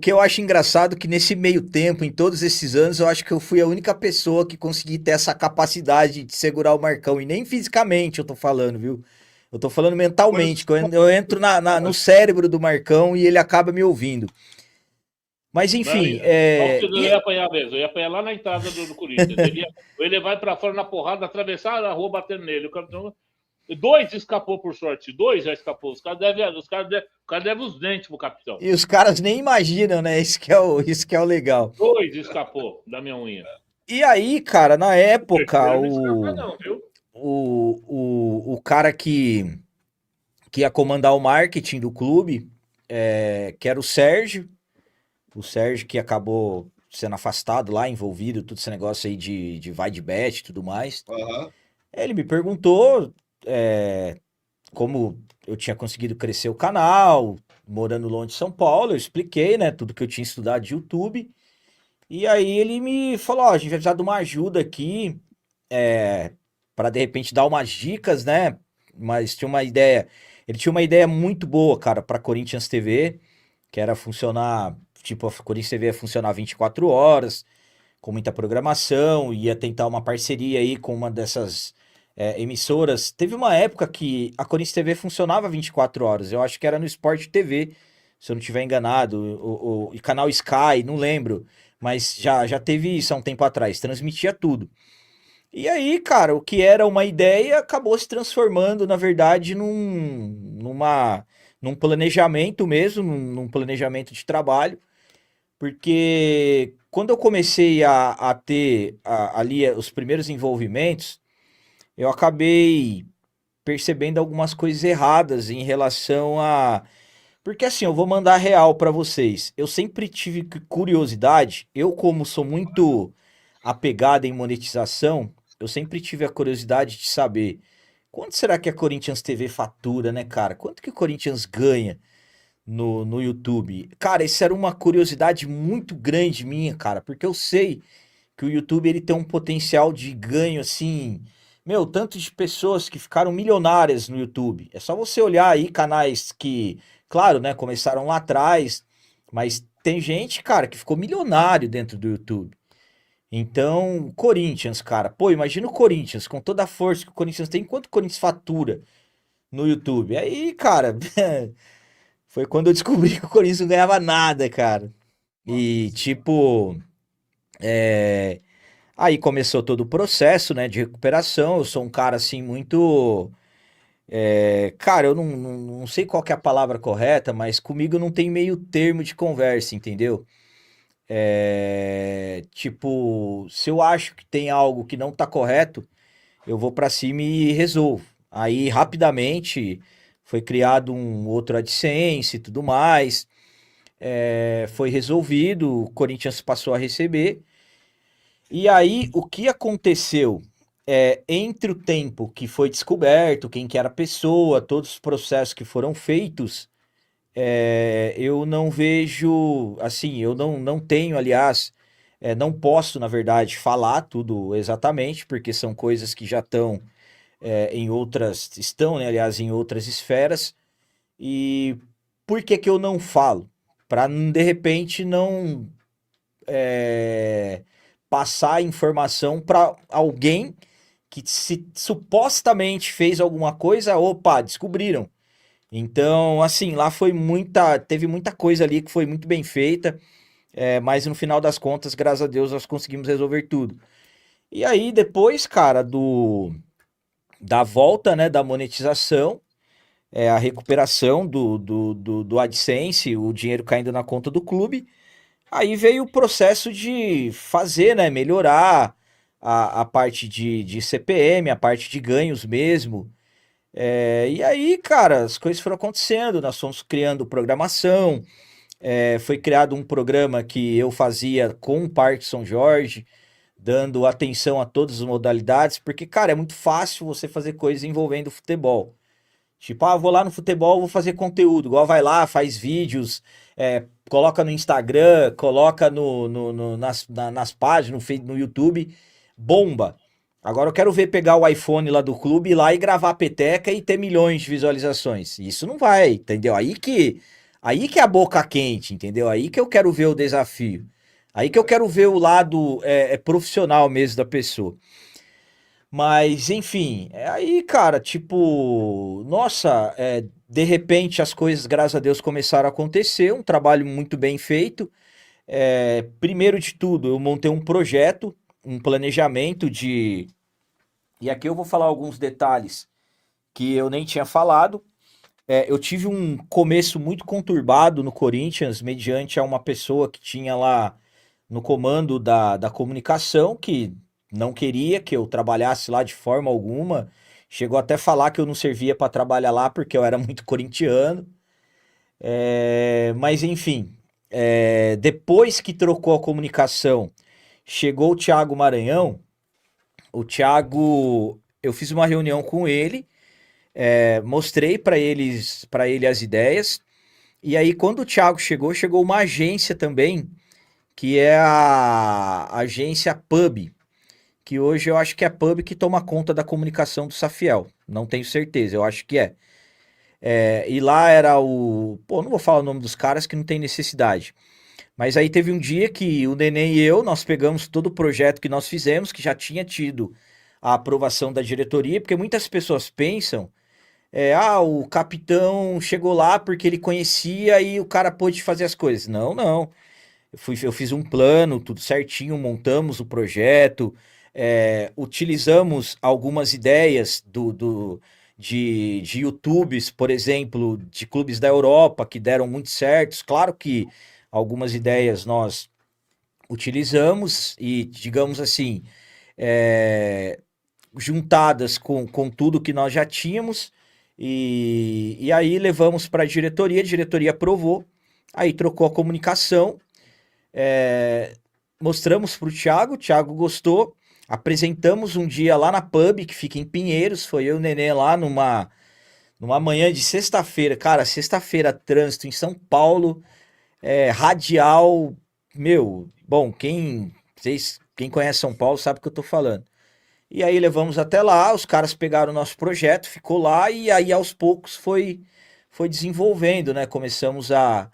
que eu acho engraçado é que nesse meio tempo, em todos esses anos, eu acho que eu fui a única pessoa que consegui ter essa capacidade de segurar o Marcão. E nem fisicamente eu tô falando, viu? Eu tô falando Foi mentalmente, que eu entro no cérebro do Marcão e ele acaba me ouvindo. Mas Não, enfim, eu ia apanhar mesmo, eu ia apanhar lá na entrada do Corinthians. Ele vai para fora na porrada, atravessar a rua batendo nele. O campeão, dois escapou por sorte, dois já escapou. O cara deve os dentes pro capitão. e os caras nem imaginam, né? Isso que é o legal. Dois escapou da minha unha. E aí, cara, na O época, terceiro não escapa, não, viu? o cara que ia comandar o marketing do clube, que era o Sérgio que acabou sendo afastado lá, envolvido, todo esse negócio aí de vai de bet e tudo mais. Aham. Ele me perguntou como eu tinha conseguido crescer o canal, morando longe de São Paulo, eu expliquei, né, tudo que eu tinha estudado de YouTube. E aí ele me falou, ó, a gente vai precisar de uma ajuda aqui, para de repente dar umas dicas, né? Mas tinha uma ideia, ele tinha uma ideia muito boa, cara, para Corinthians TV, que era funcionar, tipo, a Corinthians TV ia funcionar 24 horas, com muita programação, ia tentar uma parceria aí com uma dessas emissoras. Teve uma época que a Corinthians TV funcionava 24 horas, eu acho que era no Sport TV, se eu não estiver enganado, o canal Sky, não lembro, mas já teve isso há um tempo atrás, transmitia tudo. E aí, cara, o que era uma ideia acabou se transformando, na verdade, num planejamento mesmo, num planejamento de trabalho, porque quando eu comecei a ter ali os primeiros envolvimentos, eu acabei percebendo algumas coisas erradas em relação a. Porque assim, eu vou mandar real pra vocês. Eu sempre tive curiosidade, eu como sou muito apegado em monetização, eu sempre tive a curiosidade de saber quanto será que a Corinthians TV fatura, né, cara? Quanto que o Corinthians ganha no YouTube? Cara, isso era uma curiosidade muito grande minha, cara, porque eu sei que o YouTube ele tem um potencial de ganho assim, meu, tanto de pessoas que ficaram milionárias no YouTube. É só você olhar aí canais que, claro, né, começaram lá atrás, mas tem gente, cara, que ficou milionário dentro do YouTube. Então, Corinthians, cara, pô, imagina o Corinthians com toda a força que o Corinthians tem, quanto o Corinthians fatura no YouTube? Aí, cara, foi quando eu descobri que o Corinthians não ganhava nada, cara. Nossa E senhora. tipo, aí começou todo o processo, né, de recuperação. Eu sou um cara assim muito. Cara, eu não sei qual que é a palavra correta, mas comigo não tem meio termo de conversa, entendeu? Tipo, se eu acho que tem algo que não tá correto, eu vou pra cima e resolvo. Aí, rapidamente, foi criado um outro AdSense e tudo mais. Foi resolvido, o Corinthians passou a receber. E aí, o que aconteceu? Entre o tempo que foi descoberto, quem que era a pessoa, todos os processos que foram feitos, eu não vejo, assim, eu não tenho, aliás, não posso, na verdade, falar tudo exatamente, porque são coisas que já estão em outras, estão, né, aliás, em outras esferas. E por que que eu não falo? Para, de repente, não é, passar a informação para alguém que se supostamente fez alguma coisa, opa, descobriram. Então, assim, lá teve muita coisa ali que foi muito bem feita, mas no final das contas, graças a Deus, nós conseguimos resolver tudo. E aí, depois, cara, da volta, né, da monetização, a recuperação do AdSense, o dinheiro caindo na conta do clube, aí veio o processo de fazer, né, melhorar a parte de CPM, a parte de ganhos mesmo. E aí, cara, as coisas foram acontecendo, nós fomos criando programação, foi criado um programa que eu fazia com o Parque São Jorge, dando atenção a todas as modalidades, porque, cara, é muito fácil você fazer coisas envolvendo futebol. Tipo, vou lá no futebol, vou fazer conteúdo. Igual vai lá, faz vídeos, coloca no Instagram, coloca nas páginas, no YouTube, bomba. Agora eu quero ver pegar o iPhone lá do clube, ir lá e gravar a peteca e ter milhões de visualizações. Isso não vai, entendeu? Aí que é a boca quente, entendeu? Aí que eu quero ver o desafio. Aí que eu quero ver o lado profissional mesmo da pessoa. Mas, enfim, aí, cara, tipo, nossa, de repente as coisas, graças a Deus, começaram a acontecer, um trabalho muito bem feito. Primeiro de tudo, eu montei um projeto, um planejamento de. E aqui eu vou falar alguns detalhes que eu nem tinha falado. Eu tive um começo muito conturbado no Corinthians, mediante a uma pessoa que tinha lá no comando da comunicação, que não queria que eu trabalhasse lá de forma alguma. Chegou até a falar que eu não servia para trabalhar lá porque eu era muito corintiano. Mas enfim, depois que trocou a comunicação, chegou o Thiago Maranhão. O Thiago, eu fiz uma reunião com ele, mostrei para ele as ideias. E aí, quando o Thiago chegou, chegou uma agência também, que é a agência Pub, que hoje eu acho que é a Pub que toma conta da comunicação do Safiel. Não tenho certeza, eu acho que é. E lá era o. Pô, não vou falar o nome dos caras que não tem necessidade. Mas aí teve um dia que o Neném e eu, nós pegamos todo o projeto que nós fizemos, que já tinha tido a aprovação da diretoria, porque muitas pessoas pensam, o capitão chegou lá porque ele conhecia e o cara pôde fazer as coisas. Não, não. Eu fiz um plano, tudo certinho, montamos o projeto, utilizamos algumas ideias de YouTubes, por exemplo, de clubes da Europa que deram muito certos. Claro que algumas ideias nós utilizamos e, digamos assim, é, juntadas com tudo que nós já tínhamos, e aí levamos para a diretoria aprovou, aí trocou a comunicação, é, mostramos para o Thiago gostou, apresentamos um dia lá na pub, que fica em Pinheiros, foi eu e o Nenê lá numa manhã de sexta-feira, cara, sexta-feira, trânsito em São Paulo, radial, meu, bom, quem conhece São Paulo sabe o que eu tô falando. E aí levamos até lá, os caras pegaram o nosso projeto, ficou lá e aí aos poucos foi desenvolvendo, né? Começamos a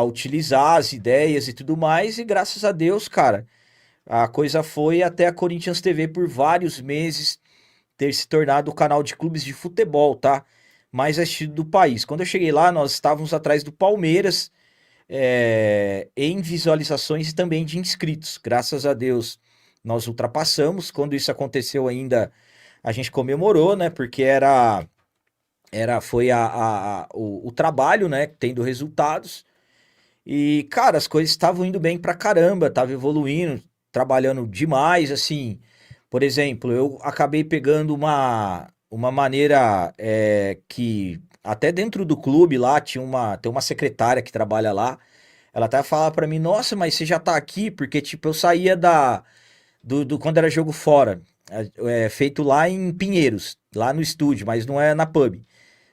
utilizar as ideias e tudo mais, e graças a Deus, cara, a coisa foi até a Corinthians TV por vários meses ter se tornado o canal de clubes de futebol, tá? Mais assistido do país. Quando eu cheguei lá, nós estávamos atrás do Palmeiras, em visualizações e também de inscritos. Graças a Deus, nós ultrapassamos. Quando isso aconteceu ainda, a gente comemorou, né? Porque foi o trabalho, né? Tendo resultados. E, cara, as coisas estavam indo bem pra caramba, tava evoluindo, trabalhando demais, assim. Por exemplo, eu acabei pegando uma maneira que até dentro do clube lá tem uma secretária que trabalha lá. Ela até falava pra mim, nossa, mas você já tá aqui? Porque, tipo, eu saía quando era jogo fora, feito lá em Pinheiros, lá no estúdio, mas não é na pub.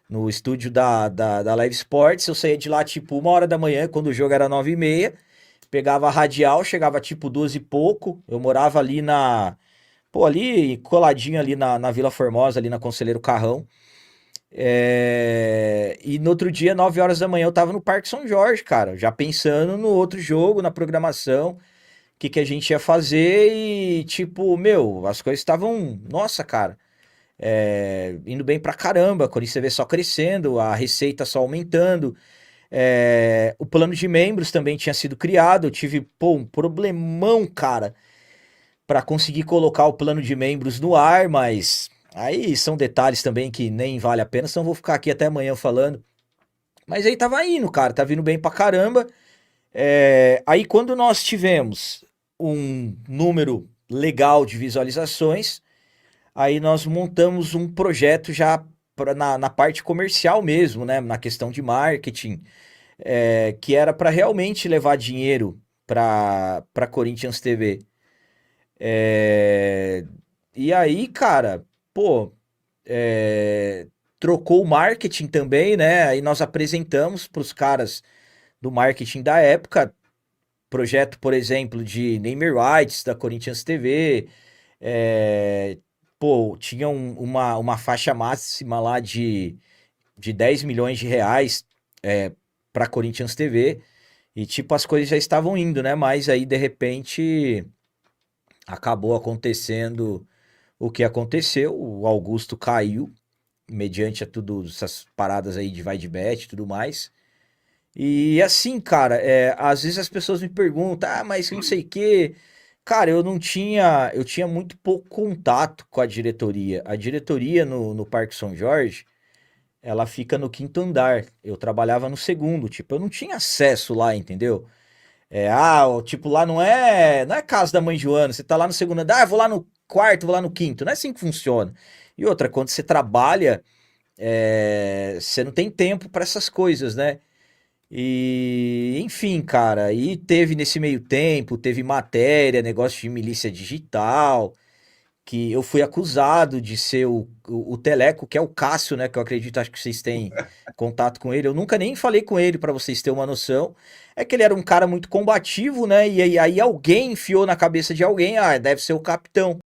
No estúdio da Live Sports, eu saía de lá, tipo, 1 hora da manhã, quando o jogo era 9h30, pegava a radial, chegava, tipo, 12 e pouco, eu morava ali pô, ali, coladinho ali na Vila Formosa, ali na Conselheiro Carrão, e no outro dia, 9 horas da manhã, eu tava no Parque São Jorge, cara, já pensando no outro jogo, na programação, o que a gente ia fazer e, tipo, meu, as coisas estavam, nossa, cara, indo bem pra caramba, quando você vê só crescendo, a receita só aumentando, o plano de membros também tinha sido criado, eu tive, pô, um problemão, cara, pra conseguir colocar o plano de membros no ar, mas aí são detalhes também que nem vale a pena, senão eu vou ficar aqui até amanhã falando. Mas aí tava indo, cara, tá vindo bem pra caramba. Aí quando nós tivemos um número legal de visualizações, aí nós montamos um projeto já na parte comercial mesmo, né? Na questão de marketing, que era para realmente levar dinheiro para Corinthians TV. É, e aí, cara, pô, trocou o marketing também, né? Aí nós apresentamos para os caras do marketing da época, projeto, por exemplo, de naming rights da Corinthians TV, é, pô, tinha uma faixa máxima lá de 10 milhões de reais pra Corinthians TV. E, tipo, as coisas já estavam indo, né? Mas aí, de repente, acabou acontecendo o que aconteceu. O Augusto caiu, mediante a tudo essas paradas aí de vai de bet e tudo mais. E assim, cara, às vezes as pessoas me perguntam, ah, mas não sei o quê. Cara, eu tinha muito pouco contato com a diretoria. A diretoria no Parque São Jorge, ela fica no quinto andar. Eu trabalhava no segundo, tipo, eu não tinha acesso lá, entendeu? Tipo, lá não é casa da mãe Joana, você tá lá no segundo andar, eu vou lá no quarto, vou lá no quinto. Não é assim que funciona. E outra, quando você trabalha, você não tem tempo para essas coisas, né? E, enfim, cara, e teve nesse meio tempo, teve matéria, negócio de milícia digital, que eu fui acusado de ser o Teleco, que é o Cássio, né? Que eu acredito, acho que vocês têm contato com ele. Eu nunca nem falei com ele, pra vocês terem uma noção. É que ele era um cara muito combativo, né? E aí alguém enfiou na cabeça de alguém, deve ser o capitão.